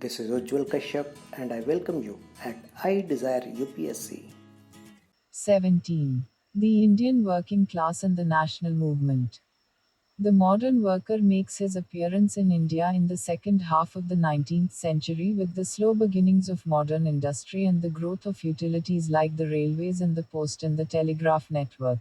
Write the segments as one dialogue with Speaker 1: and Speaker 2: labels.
Speaker 1: This is Ujjwal Kashyap and I welcome you at I Desire UPSC.
Speaker 2: 17. The Indian working class and the national movement. The modern worker makes his appearance in India in the second half of the 19th century with the slow beginnings of modern industry and the growth of utilities like the railways and the post and the telegraph network.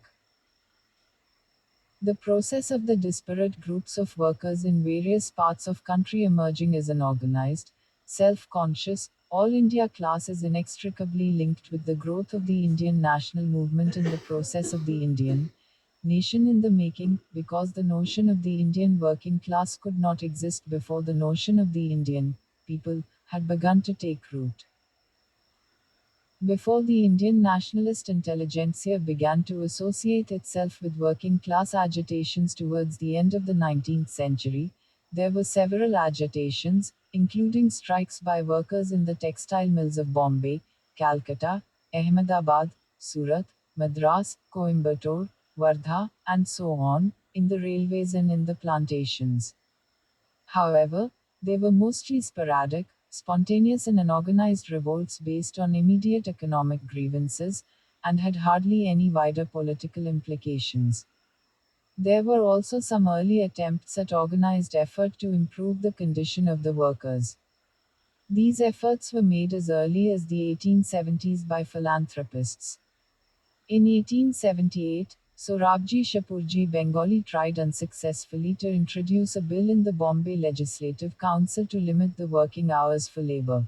Speaker 2: The process of the disparate groups of workers in various parts of country emerging as an organized, self-conscious, all-India class is inextricably linked with the growth of the Indian national movement in the process of the Indian nation in the making, because the notion of the Indian working class could not exist before the notion of the Indian people had begun to take root. Before the Indian nationalist intelligentsia began to associate itself with working class agitations towards the end of the 19th century, there were several agitations, including strikes by workers in the textile mills of Bombay, Calcutta, Ahmedabad, Surat, Madras, Coimbatore, Wardha, and so on, in the railways and in the plantations. However, they were mostly sporadic, spontaneous and unorganized revolts based on immediate economic grievances, and had hardly any wider political implications. There were also some early attempts at organized effort to improve the condition of the workers. These efforts were made as early as the 1870s by philanthropists. In 1878, Sorabji Shapurji Bengali tried unsuccessfully to introduce a bill in the Bombay Legislative Council to limit the working hours for labor.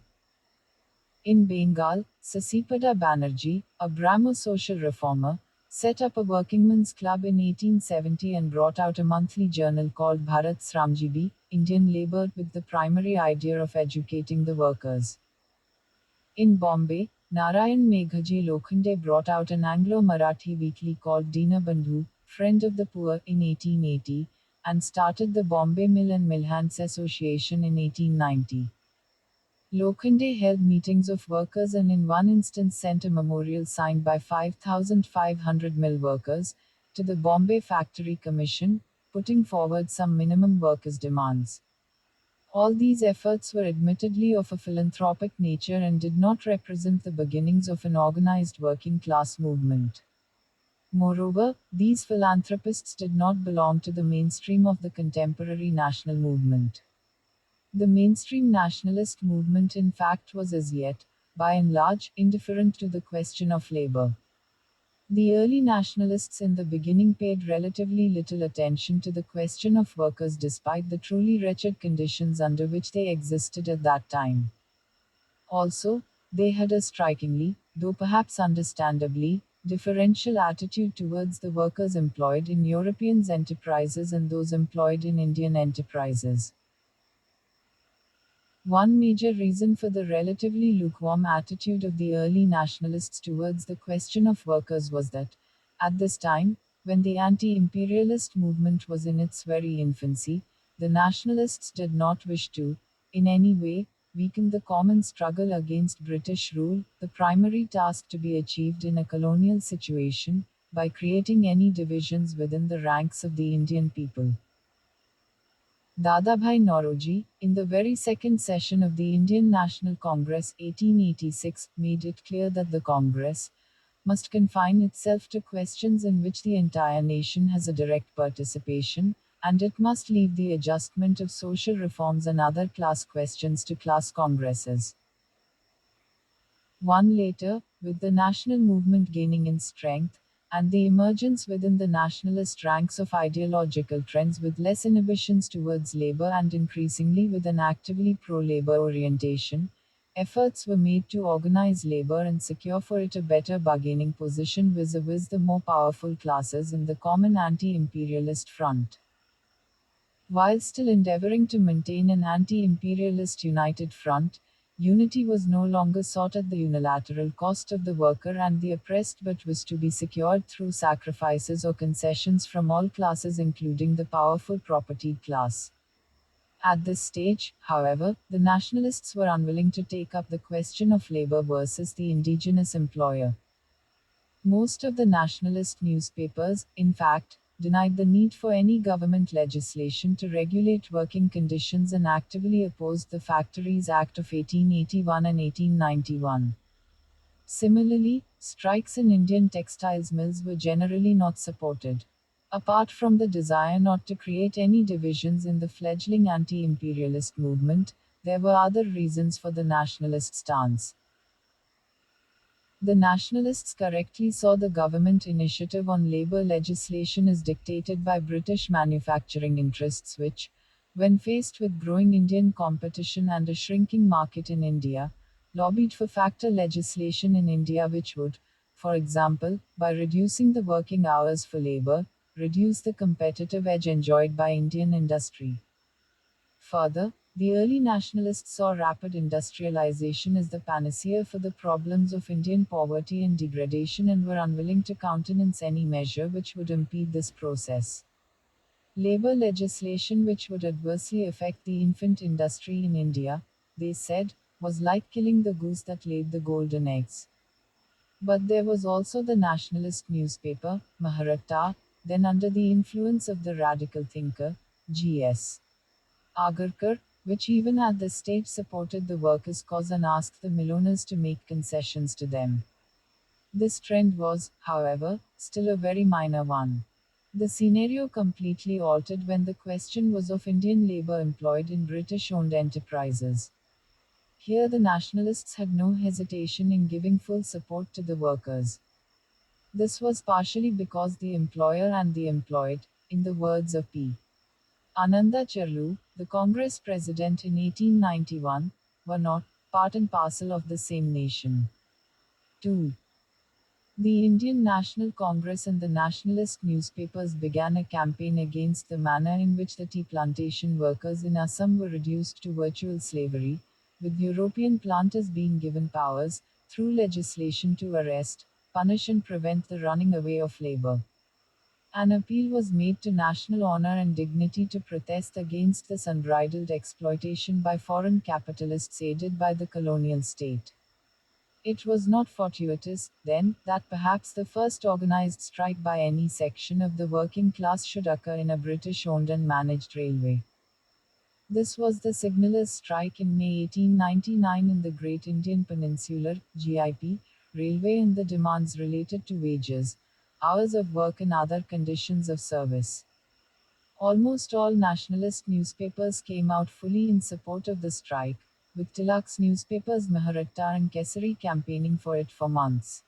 Speaker 2: In Bengal, Sasipada Banerjee, a Brahmo social reformer, set up a workingmen's club in 1870 and brought out a monthly journal called Bharat Sramjibi, Indian Labour, with the primary idea of educating the workers. In Bombay, Narayan Meghaji Lokhande brought out an Anglo-Marathi weekly called Dinabandhu, Friend of the Poor, in 1880, and started the Bombay Mill and Millhands Association in 1890. Lokhande held meetings of workers and in one instance sent a memorial signed by 5,500 mill workers to the Bombay Factory Commission, putting forward some minimum workers' demands. All these efforts were admittedly of a philanthropic nature and did not represent the beginnings of an organized working class movement. Moreover, these philanthropists did not belong to the mainstream of the contemporary national movement. The mainstream nationalist movement, in fact, was as yet, by and large, indifferent to the question of labor. The early nationalists in the beginning paid relatively little attention to the question of workers despite the truly wretched conditions under which they existed at that time. Also, they had a strikingly, though perhaps understandably, differential attitude towards the workers employed in European enterprises and those employed in Indian enterprises. One major reason for the relatively lukewarm attitude of the early nationalists towards the question of workers was that, at this time, when the anti imperialist movement was in its very infancy, the nationalists did not wish to, in any way, weaken the common struggle against British rule, the primary task to be achieved in a colonial situation, by creating any divisions within the ranks of the Indian people. Dadabhai Naoroji, in the very second session of the Indian National Congress 1886, made it clear that the Congress must confine itself to questions in which the entire nation has a direct participation, and it must leave the adjustment of social reforms and other class questions to class congresses. One later, with the national movement gaining in strength, and the emergence within the nationalist ranks of ideological trends with less inhibitions towards labor and increasingly with an actively pro labor orientation, efforts were made to organize labor and secure for it a better bargaining position vis a vis the more powerful classes in the common anti imperialist front. While still endeavoring to maintain an anti imperialist united front, unity was no longer sought at the unilateral cost of the worker and the oppressed but was to be secured through sacrifices or concessions from all classes, including the powerful propertied class. At this stage, however, the nationalists were unwilling to take up the question of labor versus the indigenous employer. Most of the nationalist newspapers, in fact, denied the need for any government legislation to regulate working conditions and actively opposed the Factories Act of 1881 and 1891. Similarly, strikes in Indian textiles mills were generally not supported. Apart from the desire not to create any divisions in the fledgling anti imperialist movement, there were other reasons for the nationalist stance. The nationalists correctly saw the government initiative on labor legislation as dictated by British manufacturing interests, which, when faced with growing Indian competition and a shrinking market in India, lobbied for factor legislation in India which would, for example, by reducing the working hours for labor, reduce the competitive edge enjoyed by Indian industry. Further, the early nationalists saw rapid industrialization as the panacea for the problems of Indian poverty and degradation and were unwilling to countenance any measure which would impede this process. Labor legislation which would adversely affect the infant industry in India, they said, was like killing the goose that laid the golden eggs. But there was also the nationalist newspaper, Maharatta, then under the influence of the radical thinker, G.S. Agarkar, which even at this stage supported the workers' cause and asked the millowners to make concessions to them. This trend was, however, still a very minor one. The scenario completely altered when the question was of Indian labor employed in British owned enterprises. Here the nationalists had no hesitation in giving full support to the workers. This was partially because the employer and the employed, in the words of P. Ananda Charlu, the Congress president in 1891, were not part and parcel of the same nation. 2. The Indian National Congress and the nationalist newspapers began a campaign against the manner in which the tea plantation workers in Assam were reduced to virtual slavery, with European planters being given powers, through legislation, to arrest, punish, and prevent the running away of labor. An appeal was made to national honor and dignity to protest against this unbridled exploitation by foreign capitalists aided by the colonial state. It was not fortuitous, then, that perhaps the first organized strike by any section of the working class should occur in a British owned and managed railway. This was the signallers' strike in May 1899 in the Great Indian Peninsular (GIP) Railway, and the demands related to wages, hours of work, and other conditions of service. Almost all nationalist newspapers came out fully in support of the strike, with Tilak's newspapers Maharatta and Kesari campaigning for it for months.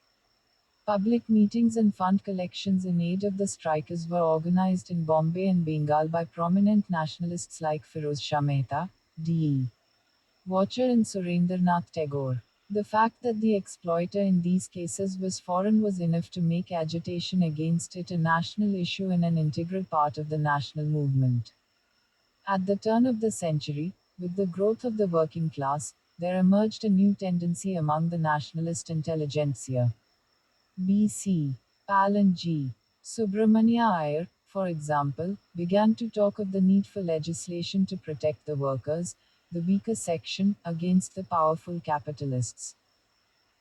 Speaker 2: Public meetings and fund collections in aid of the strikers were organized in Bombay and Bengal by prominent nationalists like Firoz Shah Mehta, D.E. Watcher, and Surendranath Tagore. The fact that the exploiter in these cases was foreign was enough to make agitation against it a national issue and an integral part of the national movement. At the turn of the century, with the growth of the working class, there emerged a new tendency among the nationalist intelligentsia. B.C. Pal and G. Subramania Iyer, for example, began to talk of the need for legislation to protect the workers, the weaker section, against the powerful capitalists.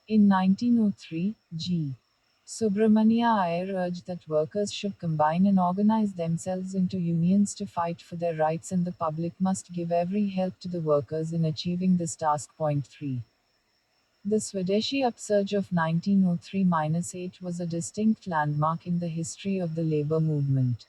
Speaker 2: In 1903, G. Subramania Iyer urged that workers should combine and organize themselves into unions to fight for their rights, and the public must give every help to the workers in achieving this task. Point 3. The Swadeshi upsurge of 1903-8 was a distinct landmark in the history of the labor movement.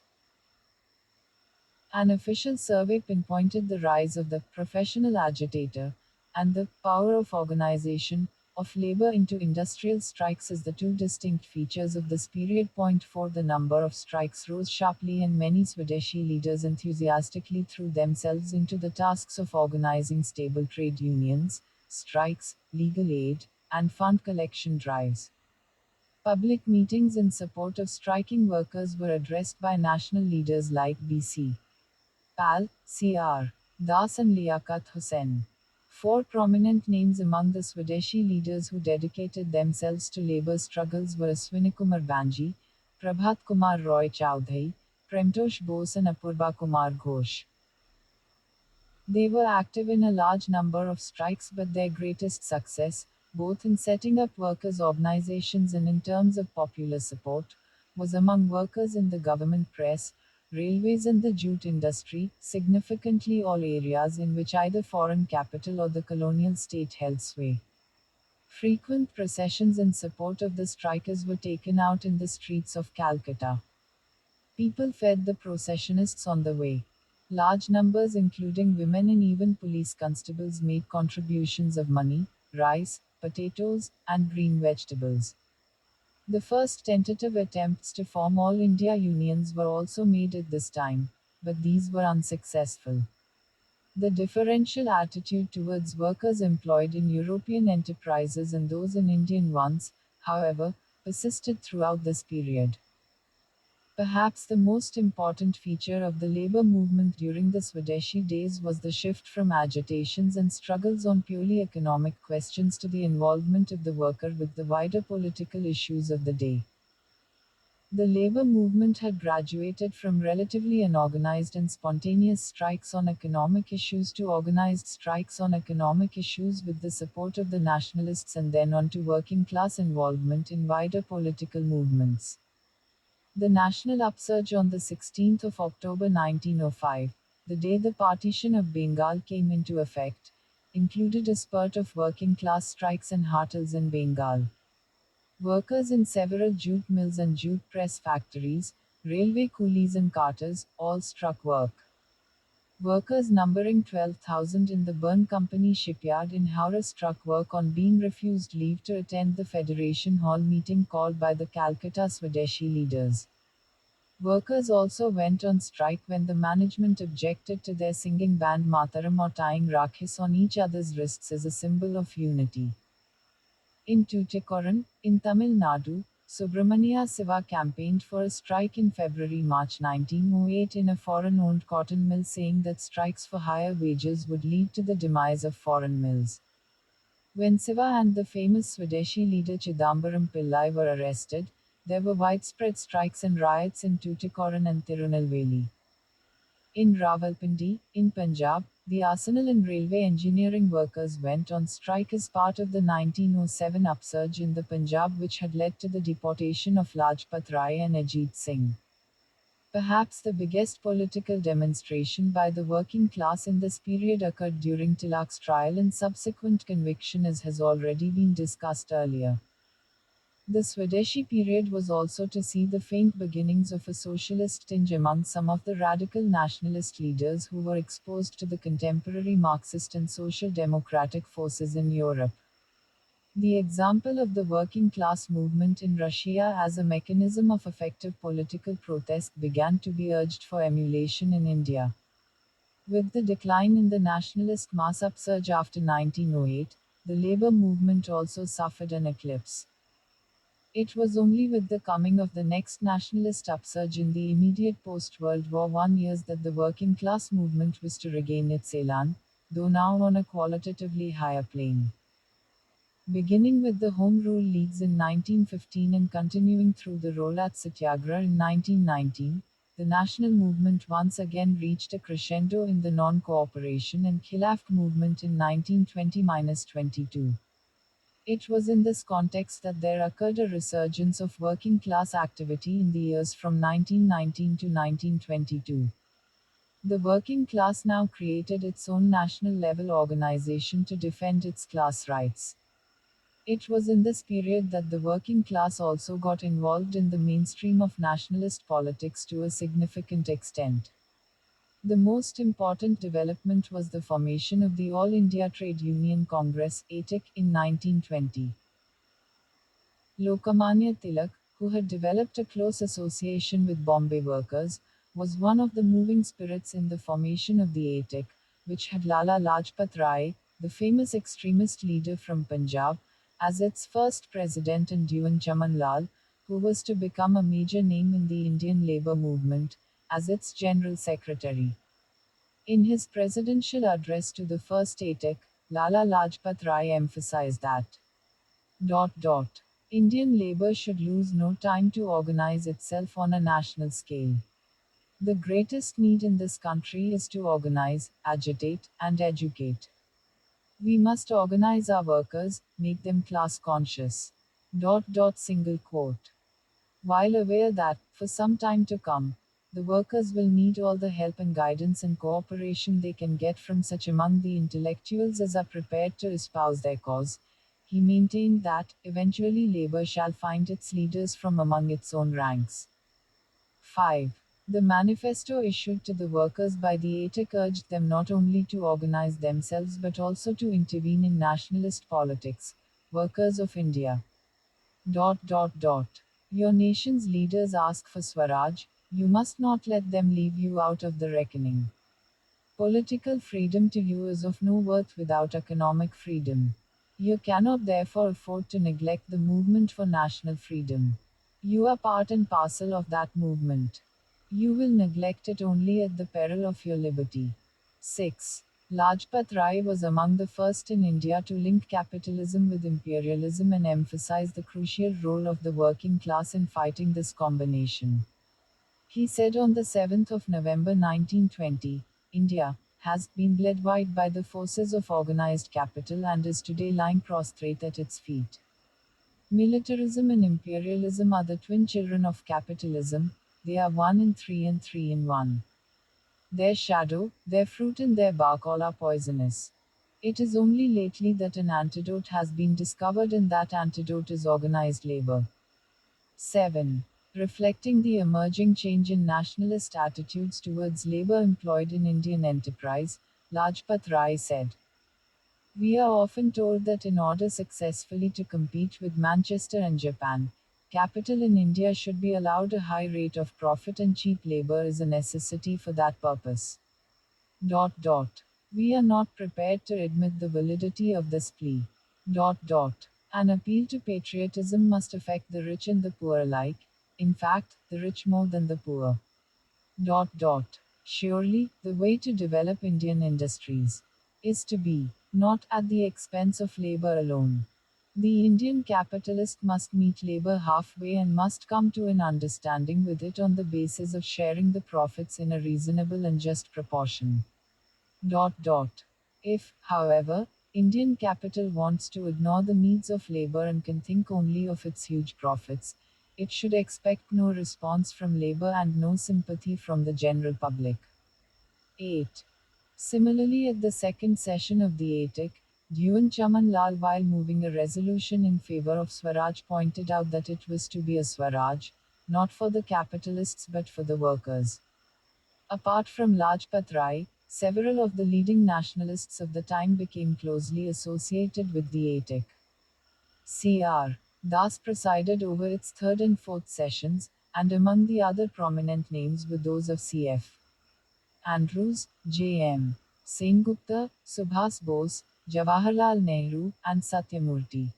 Speaker 2: An official survey pinpointed the rise of the professional agitator and the power of organization of labor into industrial strikes as the two distinct features of this period. Point 4. The number of strikes rose sharply, and many Swadeshi leaders enthusiastically threw themselves into the tasks of organizing stable trade unions, strikes, legal aid, and fund collection drives. Public meetings in support of striking workers were addressed by national leaders like B.C. Pal, C.R. Das, and Liaquat Hussain. Four prominent names among the Swadeshi leaders who dedicated themselves to labor struggles were Ashwinikumar Banji, Prabhat Kumar Roy Chowdhury, Premtosh Bose, and Apurba Kumar Ghosh. They were active in a large number of strikes, but their greatest success, both in setting up workers' organizations and in terms of popular support, was among workers in the government press, railways and the jute industry, significantly all areas in which either foreign capital or the colonial state held sway. Frequent processions in support of the strikers were taken out in the streets of Calcutta. People fed the processionists on the way. Large numbers, including women and even police constables, made contributions of money, rice, potatoes, and green vegetables. The first tentative attempts to form all India unions were also made at this time, but these were unsuccessful. The differential attitude towards workers employed in European enterprises and those in Indian ones, however, persisted throughout this period. Perhaps the most important feature of the labor movement during the Swadeshi days was the shift from agitations and struggles on purely economic questions to the involvement of the worker with the wider political issues of the day. The labor movement had graduated from relatively unorganized and spontaneous strikes on economic issues to organized strikes on economic issues with the support of the nationalists and then on to working class involvement in wider political movements. The national upsurge on the 16th of October 1905, the day the partition of Bengal came into effect, included a spurt of working class strikes and hartals in Bengal. Workers in several jute mills and jute press factories, railway coolies and carters, all struck work. Workers numbering 12,000 in the Burn Company shipyard in Howrah struck work on being refused leave to attend the Federation Hall meeting called by the Calcutta Swadeshi leaders. Workers also went on strike when the management objected to their singing band Mataram or tying rakhis on each other's wrists as a symbol of unity. In Tuticorin, in Tamil Nadu, Subramania Siva campaigned for a strike in February-March 1908 in a foreign-owned cotton mill, saying that strikes for higher wages would lead to the demise of foreign mills. When Siva and the famous Swadeshi leader Chidambaram Pillai were arrested, there were widespread strikes and riots in Tuticorin and Tirunelveli. In Rawalpindi, in Punjab, the arsenal and railway engineering workers went on strike as part of the 1907 upsurge in the Punjab, which had led to the deportation of Lajpat Rai and Ajit Singh. Perhaps the biggest political demonstration by the working class in this period occurred during Tilak's trial and subsequent conviction, as has already been discussed earlier. The Swadeshi period was also to see the faint beginnings of a socialist tinge among some of the radical nationalist leaders who were exposed to the contemporary Marxist and social democratic forces in Europe. The example of the working class movement in Russia as a mechanism of effective political protest began to be urged for emulation in India. With the decline in the nationalist mass upsurge after 1908, the labor movement also suffered an eclipse. It was only with the coming of the next nationalist upsurge in the immediate post-World War I years that the working class movement was to regain its elan, though now on a qualitatively higher plane. Beginning with the Home Rule Leagues in 1915 and continuing through the Rolat Satyagraha in 1919, the national movement once again reached a crescendo in the non-cooperation and Khilafat movement in 1920-22. It was in this context that there occurred a resurgence of working class activity in the years from 1919 to 1922. The working class now created its own national level organization to defend its class rights. It was in this period that the working class also got involved in the mainstream of nationalist politics to a significant extent. The most important development was the formation of the All India Trade Union Congress (ATIC) in 1920. Lokmanya Tilak, who had developed a close association with Bombay workers, was one of the moving spirits in the formation of the ATIC, which had Lala Lajpat Rai, the famous extremist leader from Punjab, as its first president and Dewan Chaman Lal, who was to become a major name in the Indian labor movement, as its general secretary. In his presidential address to the first ATIC, Lala Lajpat Rai emphasized that Indian labor should lose no time to organize itself on a national scale. The greatest need in this country is to organize, agitate, and educate. We must organize our workers, make them class conscious. Single quote. while aware that, for some time to come, the workers will need all the help and guidance and cooperation they can get from such among the intellectuals as are prepared to espouse their cause. He maintained that, eventually labor shall find its leaders from among its own ranks. 5. The manifesto issued to the workers by the ATIC urged them not only to organize themselves but also to intervene in nationalist politics. Workers of India. Your nation's leaders ask for Swaraj, you must not let them leave you out of the reckoning. Political freedom to you is of no worth without economic freedom. You cannot therefore afford to neglect the movement for national freedom. You are part and parcel of that movement. You will neglect it only at the peril of your liberty. 6. Lajpat Rai was among the first in India to link capitalism with imperialism and emphasize the crucial role of the working class in fighting this combination. He said on the 7th of November 1920, India has been led wide by the forces of organized capital and is today lying prostrate at its feet. Militarism and imperialism are the twin children of capitalism, they are one in three and three in one. Their shadow, their fruit, and their bark all are poisonous. It is only lately that an antidote has been discovered, and that antidote is organized labor. 7. Reflecting the emerging change in nationalist attitudes towards labor employed in Indian enterprise, Lajpat Rai said, we are often told that in order successfully to compete with Manchester and Japan, capital in India should be allowed a high rate of profit and cheap labor is a necessity for that purpose. We are not prepared to admit the validity of this plea. An appeal to patriotism must affect the rich and the poor alike, in fact, the rich more than the poor. Surely, the way to develop Indian industries is to be not at the expense of labor alone. The Indian capitalist must meet labor halfway and must come to an understanding with it on the basis of sharing the profits in a reasonable and just proportion. If, however, Indian capital wants to ignore the needs of labor and can think only of its huge profits, it should expect no response from labor and no sympathy from the general public. 8. Similarly, at the second session of the ATIC, Dewan Chaman Lal, while moving a resolution in favor of Swaraj, pointed out that it was to be a Swaraj, not for the capitalists but for the workers. Apart from Lajpat Rai, several of the leading nationalists of the time became closely associated with the ATIC. C.R. Das presided over its third and fourth sessions, and among the other prominent names were those of C.F. Andrews, J.M. Sengupta, Subhas Bose, Jawaharlal Nehru, and Satyamurti.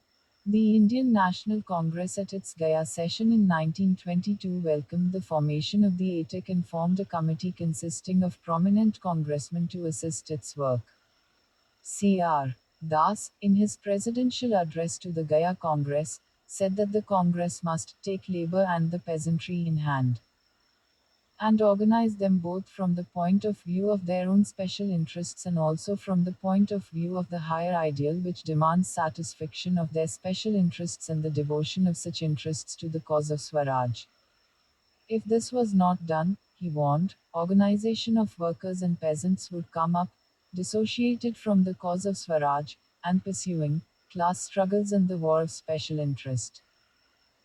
Speaker 2: The Indian National Congress at its Gaya session in 1922 welcomed the formation of the ATIC and formed a committee consisting of prominent congressmen to assist its work. C.R. Das, in his presidential address to the Gaya Congress, said that the Congress must take labor and the peasantry in hand and organize them both from the point of view of their own special interests and also from the point of view of the higher ideal which demands satisfaction of their special interests and the devotion of such interests to the cause of Swaraj. If this was not done, he warned, organization of workers and peasants would come up, dissociated from the cause of Swaraj, and pursuing class struggles and the war of special interest.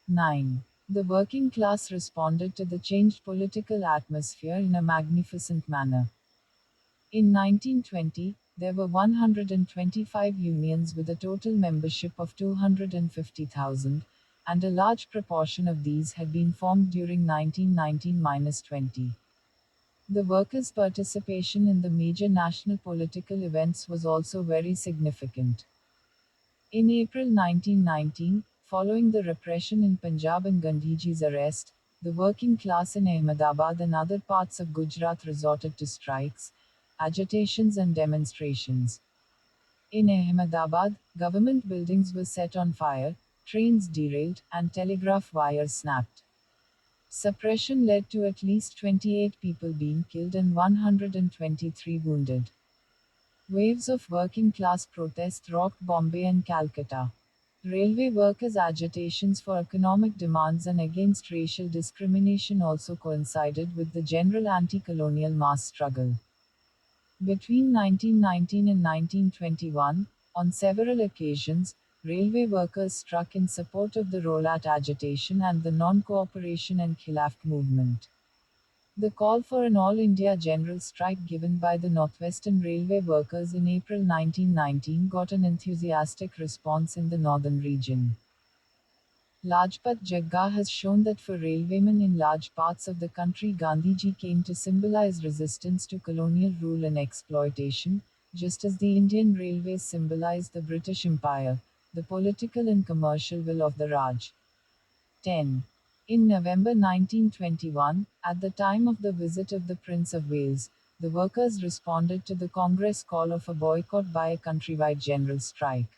Speaker 2: 9. The working class responded to the changed political atmosphere in a magnificent manner. In 1920, there were 125 unions with a total membership of 250,000, and a large proportion of these had been formed during 1919-20. The workers' participation in the major national political events was also very significant. In April 1919, following the repression in Punjab and Gandhiji's arrest, the working class in Ahmedabad and other parts of Gujarat resorted to strikes, agitations, and demonstrations. In Ahmedabad, government buildings were set on fire, trains derailed, and telegraph wires snapped. Suppression led to at least 28 people being killed and 123 wounded. Waves of working class protest rocked Bombay and Calcutta. Railway workers' agitations for economic demands and against racial discrimination also coincided with the general anti colonial mass struggle. Between 1919 and 1921, on several occasions, railway workers struck in support of the Rowlatt agitation and the non cooperation and Khilaf movement. The call for an all India general strike given by the Northwestern Railway workers in April 1919 got an enthusiastic response in the northern region. Lajpat Jagga has shown that for railwaymen in large parts of the country, Gandhiji came to symbolize resistance to colonial rule and exploitation, just as the Indian Railways symbolize the British Empire, the political and commercial will of the Raj. 10. In November 1921, at the time of the visit of the Prince of Wales, the workers responded to the Congress call of a boycott by a countrywide general strike.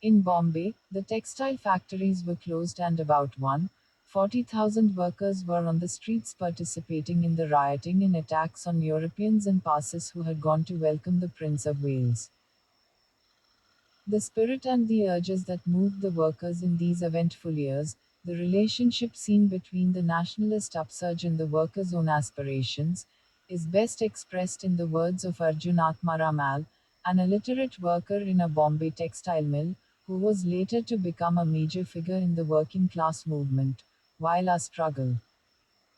Speaker 2: In Bombay, the textile factories were closed and about 140,000 workers were on the streets participating in the rioting and attacks on Europeans and Parsis who had gone to welcome the Prince of Wales. The spirit and the urges that moved the workers in these eventful years, the relationship seen between the nationalist upsurge and the workers' own aspirations, is best expressed in the words of Arjun Atmaramal, an illiterate worker in a Bombay textile mill, who was later to become a major figure in the working class movement. While our struggle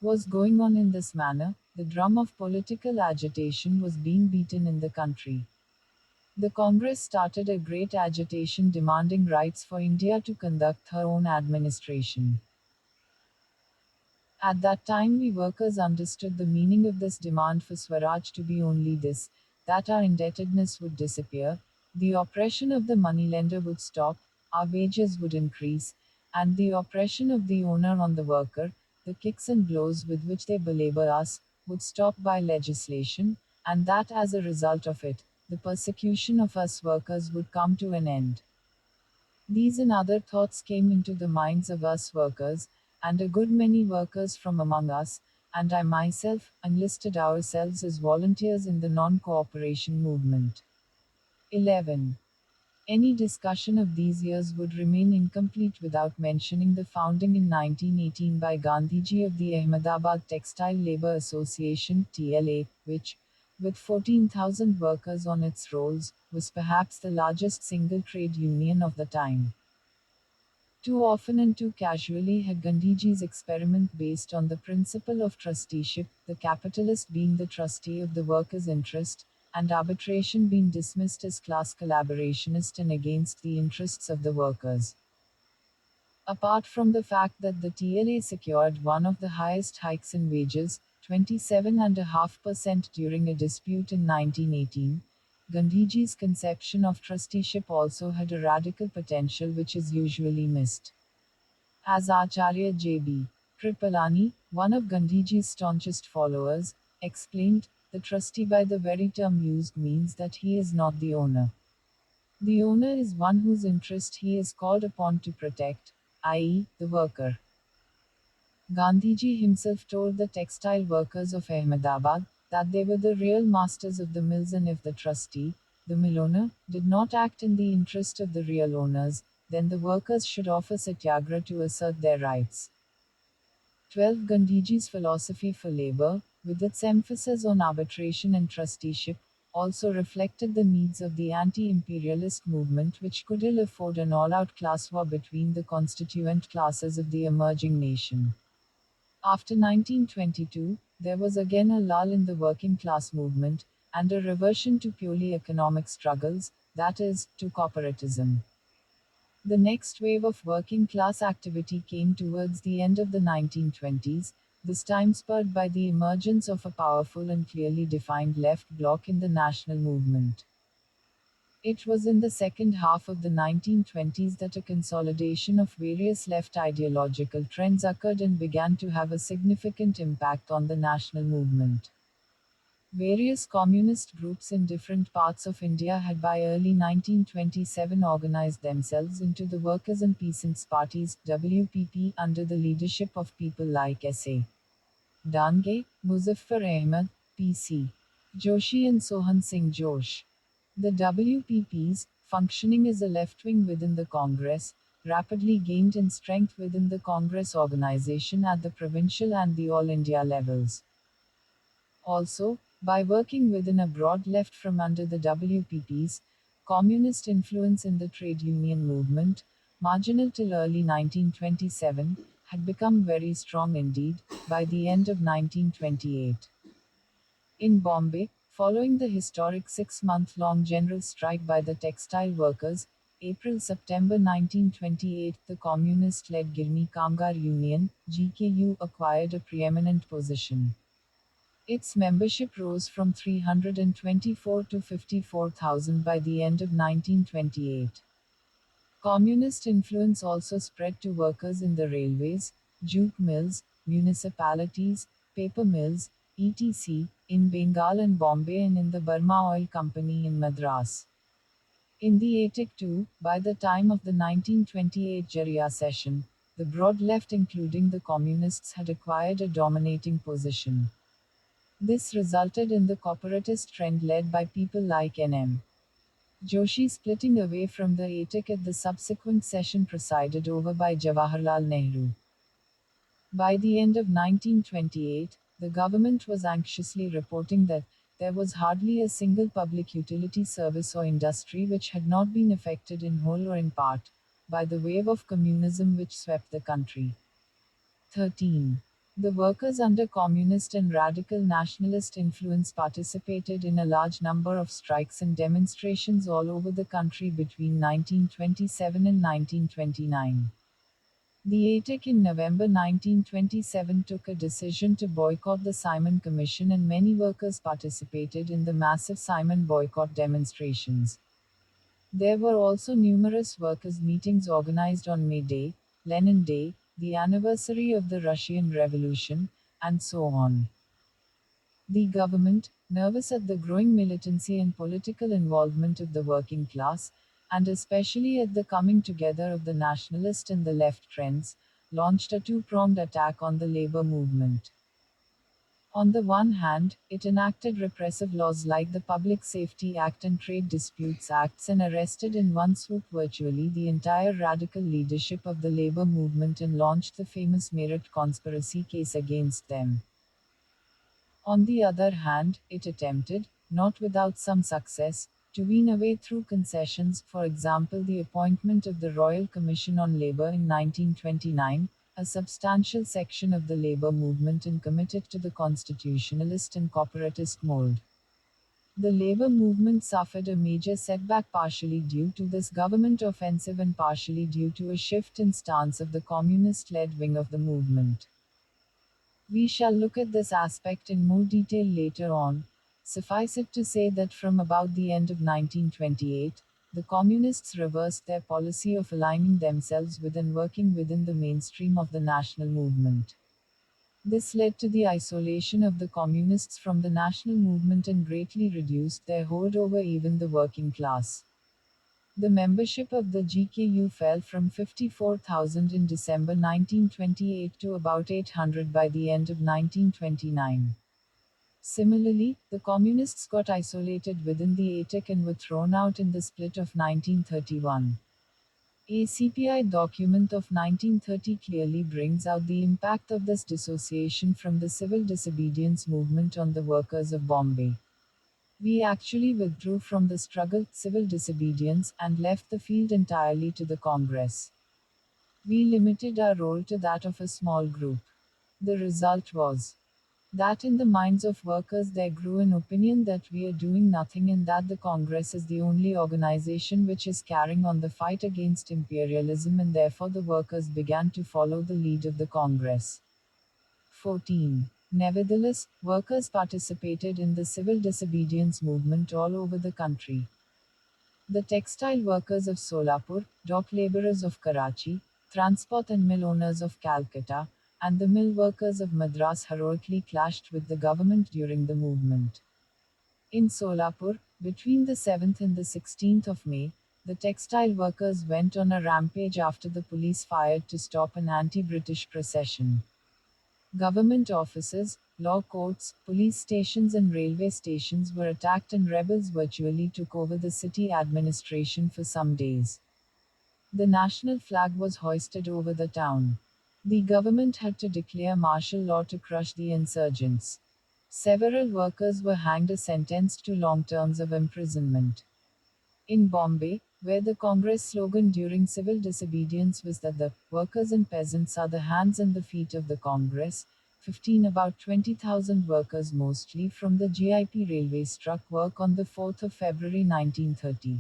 Speaker 2: was going on in this manner, the drum of political agitation was being beaten in the country. The Congress started a great agitation demanding rights for India to conduct her own administration. At that time, we workers understood the meaning of this demand for Swaraj to be only this, that our indebtedness would disappear, the oppression of the moneylender would stop, our wages would increase, and the oppression of the owner on the worker, the kicks and blows with which they belabor us, would stop by legislation, and that as a result of it, the persecution of us workers would come to an end. These and other thoughts came into the minds of us workers, and a good many workers from among us, and I myself, enlisted ourselves as volunteers in the non cooperation movement. 11. Any discussion of these years would remain incomplete without mentioning the founding in 1918 by Gandhiji of the Ahmedabad Textile Labour Association (TLA), which, with 14,000 workers on its rolls, was perhaps the largest single trade union of the time. Too often and too casually had Gandhiji's experiment based on the principle of trusteeship, the capitalist being the trustee of the workers' interest, and arbitration being dismissed as class collaborationist and against the interests of the workers. Apart from the fact that the TLA secured one of the highest hikes in wages, 27.5% during a dispute in 1918, Gandhiji's conception of trusteeship also had a radical potential which is usually missed. As Acharya J.B. Kripalani, one of Gandhiji's staunchest followers, explained, the trustee by the very term used means that he is not the owner. The owner is one whose interest he is called upon to protect, i.e., the worker. Gandhiji himself told the textile workers of Ahmedabad that they were the real masters of the mills, and if the trustee, the mill owner, did not act in the interest of the real owners, then the workers should offer satyagraha to assert their rights. 12. Gandhiji's philosophy for labor, with its emphasis on arbitration and trusteeship, also reflected the needs of the anti imperialist movement, which could ill afford an all out class war between the constituent classes of the emerging nation. After 1922, there was again a lull in the working class movement, and a reversion to purely economic struggles, that is, to corporatism. The next wave of working class activity came towards the end of the 1920s, this time spurred by the emergence of a powerful and clearly defined left bloc in the national movement. It was in the second half of the 1920s that a consolidation of various left ideological trends occurred and began to have a significant impact on the national movement. Various communist groups in different parts of India had by early 1927 organized themselves into the Workers' and Peasants' Parties (WPP) under the leadership of people like S.A. Dange, Muzaffar Ahmed, P.C. Joshi and Sohan Singh Josh. The WPPs, functioning as a left wing within the Congress, rapidly gained in strength within the Congress organization at the provincial and the All India levels. Also, by working within a broad left from under the WPP's communist influence in the trade union movement, marginal till early 1927, had become very strong indeed by the end of 1928. In Bombay, following the historic 6 month long general strike by the textile workers, April September 1928, the communist led Girmi Kamgar Union, GKU, acquired a preeminent position. Its membership rose from 324 to 54,000 by the end of 1928. Communist influence also spread to workers in the railways, jute mills, municipalities, paper mills, etc., in Bengal and Bombay and in the Burma Oil Company in Madras. In the ATIC too, by the time of the 1928 Jaria session, the broad left including the communists had acquired a dominating position. This resulted in the corporatist trend led by people like N.M. Joshi splitting away from the ATIC at the subsequent session presided over by Jawaharlal Nehru. By the end of 1928, the government was anxiously reporting that there was hardly a single public utility service or industry which had not been affected in whole or in part by the wave of communism which swept the country. 13. The workers under communist and radical nationalist influence participated in a large number of strikes and demonstrations all over the country between 1927 and 1929. The ATIC in November 1927 took a decision to boycott the Simon Commission and many workers participated in the massive Simon boycott demonstrations. There were also numerous workers' meetings organized on May Day, Lenin Day, the anniversary of the Russian Revolution, and so on. The government, nervous at the growing militancy and political involvement of the working class, and especially at the coming together of the nationalist and the left trends, launched a two-pronged attack on the labor movement. On the one hand, it enacted repressive laws like the Public Safety Act and Trade Disputes Acts and arrested in one swoop virtually the entire radical leadership of the labor movement and launched the famous Meerut conspiracy case against them. On the other hand, it attempted, not without some success, to wean away through concessions, for example the appointment of the Royal Commission on Labour in 1929, a substantial section of the labor movement and committed to the constitutionalist and corporatist mold. The labor movement suffered a major setback partially due to this government offensive and partially due to a shift in stance of the communist-led wing of the movement. We shall look at this aspect in more detail later on. Suffice it to say that from about the end of 1928, the communists reversed their policy of aligning themselves with and working within the mainstream of the national movement. This led to the isolation of the communists from the national movement and greatly reduced their hold over even the working class. The membership of the GKU fell from 54,000 in December 1928 to about 800 by the end of 1929. Similarly, the communists got isolated within the ATIC and were thrown out in the split of 1931. A CPI document of 1930 clearly brings out the impact of this dissociation from the civil disobedience movement on the workers of Bombay. We actually withdrew from the struggle, civil disobedience, and left the field entirely to the Congress. We limited our role to that of a small group. The result was that in the minds of workers there grew an opinion that we are doing nothing and that the Congress is the only organization which is carrying on the fight against imperialism and therefore the workers began to follow the lead of the Congress. 14. Nevertheless, workers participated in the civil disobedience movement all over the country. The textile workers of Solapur, dock laborers of Karachi, transport and mill owners of Calcutta, and the mill workers of Madras heroically clashed with the government during the movement. In Solapur, between the 7th and the 16th of May, the textile workers went on a rampage after the police fired to stop an anti-British procession. Government offices, law courts, police stations, and railway stations were attacked, and rebels virtually took over the city administration for some days. The national flag was hoisted over the town. The government had to declare martial law to crush the insurgents. Several workers were hanged or sentenced to long terms of imprisonment. In Bombay, where the Congress slogan during civil disobedience was that the workers and peasants are the hands and the feet of the Congress, 15 about 20,000 workers mostly from the GIP railway struck work on the 4th of February 1930.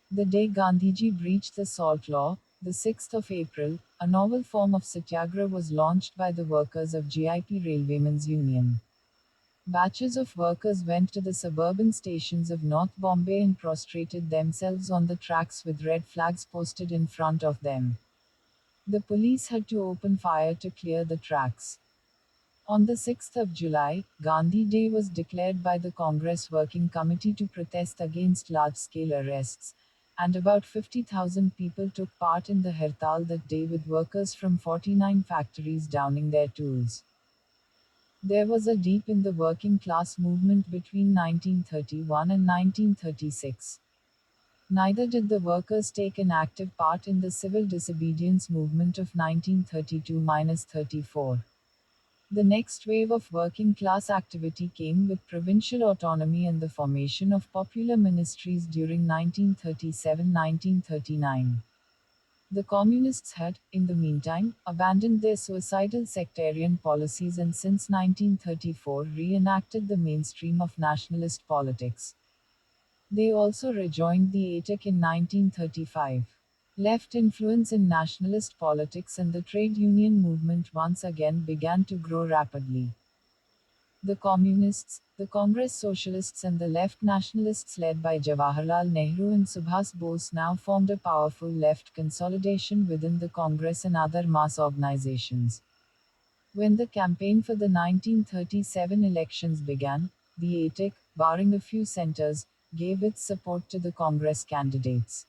Speaker 2: The day Gandhiji breached the salt law, the 6th of April, a novel form of satyagraha was launched by the workers of GIP Railwaymen's Union. Batches of workers went to the suburban stations of North Bombay and prostrated themselves on the tracks with red flags posted in front of them. The police had to open fire to clear the tracks. On the 6th of July, Gandhi Day was declared by the Congress Working Committee to protest against large-scale arrests, and about 50,000 people took part in the Hartal that day with workers from 49 factories downing their tools. There was a deep in the working class movement between 1931 and 1936. Neither did the workers take an active part in the civil disobedience movement of 1932-34. The next wave of working class activity came with provincial autonomy and the formation of popular ministries during 1937-1939. The Communists had, in the meantime, abandoned their suicidal sectarian policies and since 1934 reenacted the mainstream of nationalist politics. They also rejoined the ATEC in 1935. Left influence in nationalist politics and the trade union movement once again began to grow rapidly. The Communists, the Congress Socialists and the left nationalists led by Jawaharlal Nehru and Subhas Bose now formed a powerful left consolidation within the Congress and other mass organizations. When the campaign for the 1937 elections began, the ATEC, barring a few centers, gave its support to the Congress candidates.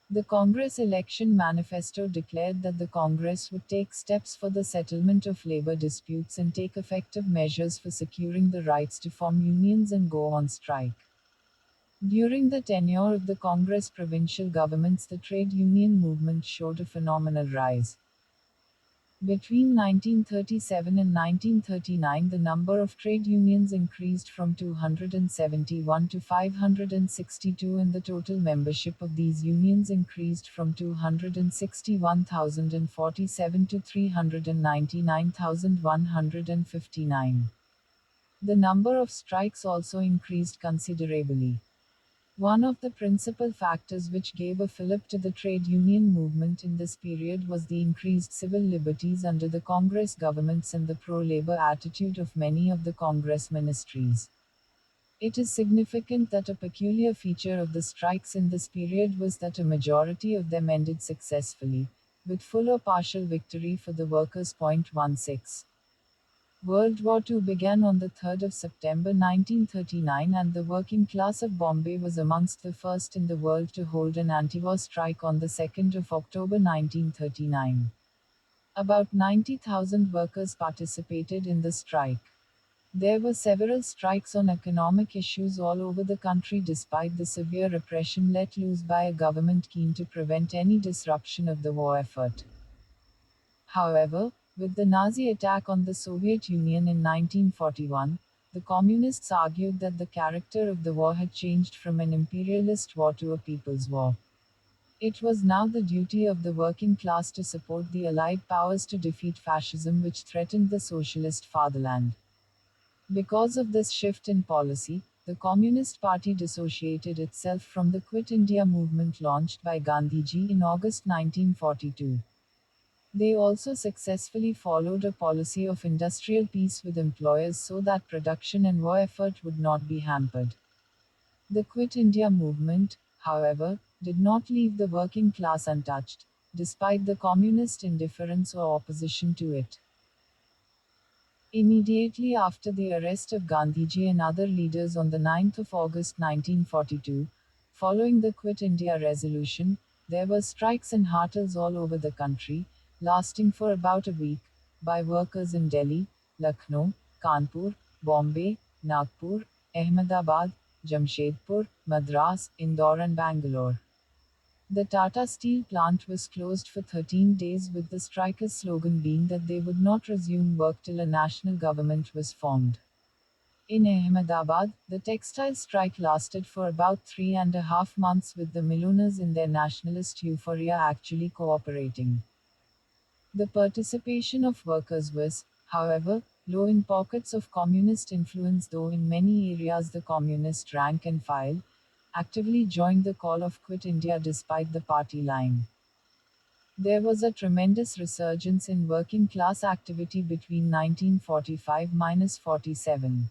Speaker 2: The Congress election manifesto declared that the Congress would take steps for the settlement of labor disputes and take effective measures for securing the rights to form unions and go on strike. During the tenure of the Congress provincial governments, the trade union movement showed a phenomenal rise. Between 1937 and 1939, the number of trade unions increased from 271 to 562, and the total membership of these unions increased from 261,047 to 399,159. The number of strikes also increased considerably. One of the principal factors which gave a fillip to the trade union movement in this period was the increased civil liberties under the Congress governments and the pro-labor attitude of many of the Congress ministries. It is significant that a peculiar feature of the strikes in this period was that a majority of them ended successfully, with full or partial victory for the workers. 16. World War II began on the 3rd of September 1939, and the working class of Bombay was amongst the first in the world to hold an anti-war strike on the 2nd of October 1939. About 90,000 workers participated in the strike. There were several strikes on economic issues all over the country despite the severe repression let loose by a government keen to prevent any disruption of the war effort. However, with the Nazi attack on the Soviet Union in 1941, the Communists argued that the character of the war had changed from an imperialist war to a people's war. It was now the duty of the working class to support the Allied powers to defeat fascism, which threatened the socialist fatherland. Because of this shift in policy, the Communist Party dissociated itself from the Quit India movement launched by Gandhiji in August 1942. They also successfully followed a policy of industrial peace with employers so that production and war effort would not be hampered. The Quit India movement, however, did not leave the working class untouched, despite the communist indifference or opposition to it. Immediately after the arrest of Gandhiji and other leaders on the 9th of August 1942, following the Quit India resolution, there were strikes and hartals all over the country, lasting for about a week, by workers in Delhi, Lucknow, Kanpur, Bombay, Nagpur, Ahmedabad, Jamshedpur, Madras, Indore, and Bangalore. The Tata Steel plant was closed for 13 days, with the strikers' slogan being that they would not resume work till a national government was formed. In Ahmedabad, the textile strike lasted for about 3.5 months, with the millowners in their nationalist euphoria actually cooperating. The participation of workers was, however, low in pockets of communist influence, though in many areas the communist rank and file actively joined the call of quit India despite the party line. There was a tremendous resurgence in working class activity between 1945-47.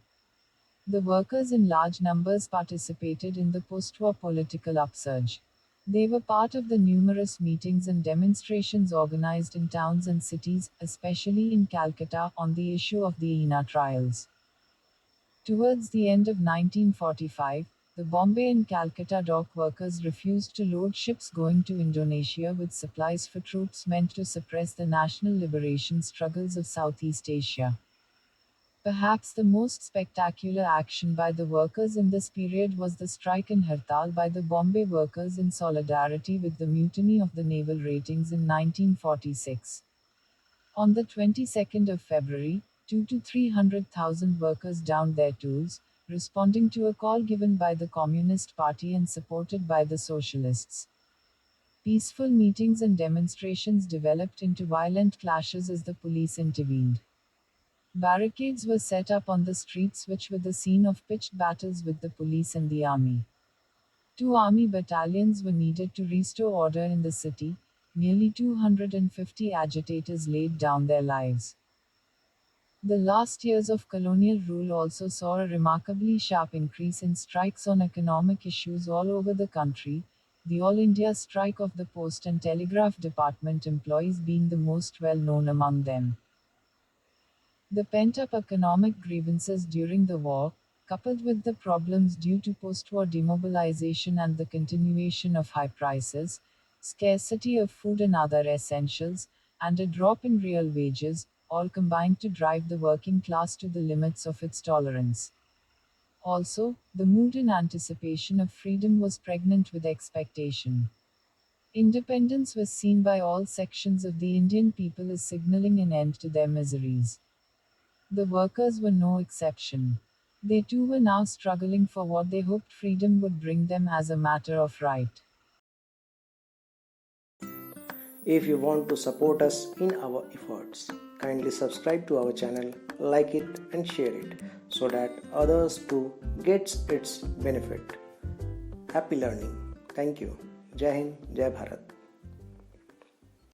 Speaker 2: The workers in large numbers participated in the post-war political upsurge. They were part of the numerous meetings and demonstrations organized in towns and cities, especially in Calcutta, on the issue of the INA trials. Towards the end of 1945, the Bombay and Calcutta dock workers refused to load ships going to Indonesia with supplies for troops meant to suppress the national liberation struggles of Southeast Asia. Perhaps the most spectacular action by the workers in this period was the strike and hartal by the Bombay workers in solidarity with the mutiny of the naval ratings in 1946. On the 22nd of February, 2 to 300,000 workers downed their tools, responding to a call given by the Communist Party and supported by the Socialists. Peaceful meetings and demonstrations developed into violent clashes as the police intervened. Barricades were set up on the streets, which were the scene of pitched battles with the police and the army. 2 army battalions were needed to restore order in the city. Nearly 250 agitators laid down their lives. The last years of colonial rule also saw a remarkably sharp increase in strikes on economic issues all over the country, the All India strike of the Post and Telegraph Department employees being the most well known among them. The pent-up economic grievances during the war, coupled with the problems due to post-war demobilization and the continuation of high prices, scarcity of food and other essentials, and a drop in real wages, all combined to drive the working class to the limits of its tolerance. Also, the mood in anticipation of freedom was pregnant with expectation. Independence was seen by all sections of the Indian people as signaling an end to their miseries. The workers were no exception. They too were now struggling for what they hoped freedom would bring them as a matter of right.
Speaker 1: If you want to support us in our efforts, kindly subscribe to our channel, like it and share it so that others too gets its benefit. Happy learning. Thank you. Jai Hind, Jai Bharat.